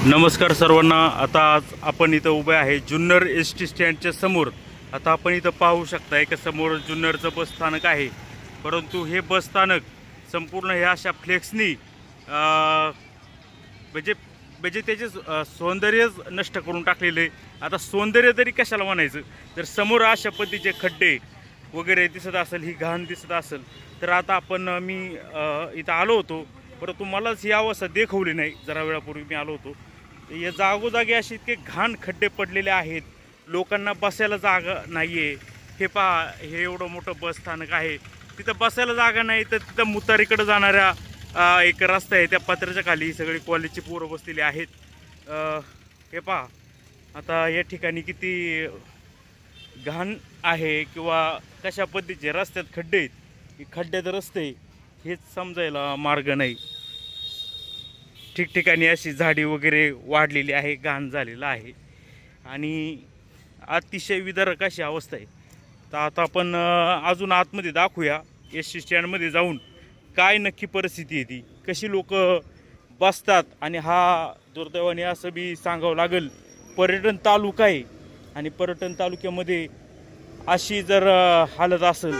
नमस्कार सर्वांना। आता आज आपण इथं उभे आहे जुन्नर एस टी स्टँडच्या समोर। आता आपण इथं पाहू शकताय की समोर जुन्नरचं बस स्थानक आहे, परंतु हे बस स्थानक संपूर्ण ह्या अशा फ्लेक्सनी म्हणजे म्हणजे त्याचे सौंदर्यच नष्ट करून टाकलेले। आता सौंदर्य तरी कशाला म्हणायचं, जर समोर अशा पद्धतीचे खड्डे वगैरे दिसत असेल, ही घाण दिसत असेल, तर आता मी इथं आलो होतो, परंतु मलाच ही अवस्था देखवली नाही। जरा वेळापूर्वी मी आलो होतो, या जागोजागी असे इतके घाण खड्डे पडलेले आहेत, लोकांना बसायला जागा नाहीये। हे पहा, हे एवढं मोठं बस स्थानक आहे, तिथं बसायला जागा नाही, तर तिथं मुतारीकडे जाणाऱ्या एक रस्ता आहे, त्या पत्र्याच्या खाली सगळी कॉलेजची पोरं बसलेली आहेत। हे पहा, आता या ठिकाणी किती घाण आहे किंवा कशा पद्धतीचे रस्त्यात खड्डे आहेत, की खड्ड्यात रस्ते हेच समजायला मार्ग नाही। ठिकठिकाणी अशी झाडी वगैरे वाढलेली आहे, घाण झालेला आहे आणि अतिशय विदारक अशी अवस्था आहे। तर आता आपण अजून आतमध्ये दाखवूया, एस टी स्टँडमध्ये जाऊन काय नक्की परिस्थिती आहे ती, कशी लोक बसतात। आणि हा दुर्दैवाने असं बी सांगावं लागेल, पर्यटन तालुका आहे आणि पर्यटन तालुक्यामध्ये अशी जर हालत असेल,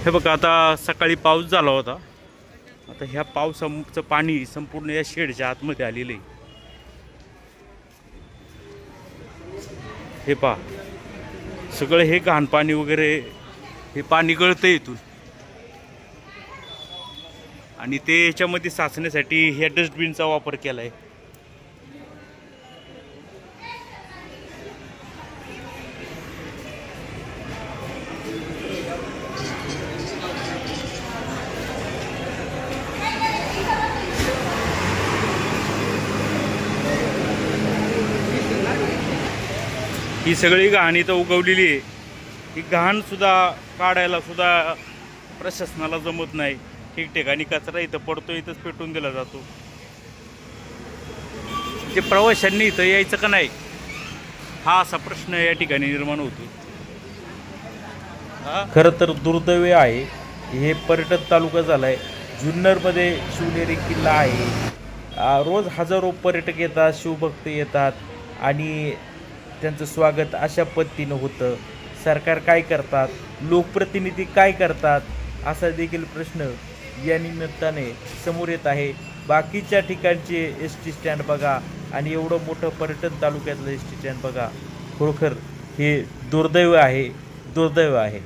हे बघा, आता सकाळी पाऊस झाला होता, आता ह्या पावसाचं पाणी संपूर्ण या शेडच्या आतमध्ये आलेलं आहे। हे पहा, सगळं हे घाण पाणी वगैरे हे पाणी गळतं इथून, आणि ते याच्यामध्ये साचण्यासाठी ह्या डस्टबिनचा वापर केला आहे। ही सगळी घाण इथं उगवलेली आहे, ही घाण सुद्धा काढायला सुद्धा प्रशासनाला जमत नाही। ठिकठिकाणी कचरा इथं पडतो, इथंच पेटून दिला जातो। ते प्रवाशांनी इथं यायचं का नाही, हा असा प्रश्न या ठिकाणी निर्माण होतो। खरं तर दुर्दैव आहे, हे पर्यटन तालुका झाला आहे। जुन्नरमध्ये शिवनेरी किल्ला आहे, रोज हजारो पर्यटक येतात, शिवभक्त येतात आणि त्यांचं स्वागत अशा पद्धतीनं होतं। सरकार काय करतात, लोकप्रतिनिधी काय करतात, असा देखील प्रश्न या निमित्ताने समोर येत आहे। बाकीच्या ठिकाणचे एस टी स्टँड बघा आणि एवढं मोठं पर्यटन तालुक्यातलं एस टी स्टँड बघा, खरोखर हे दुर्दैव आहे, दुर्दैव आहे।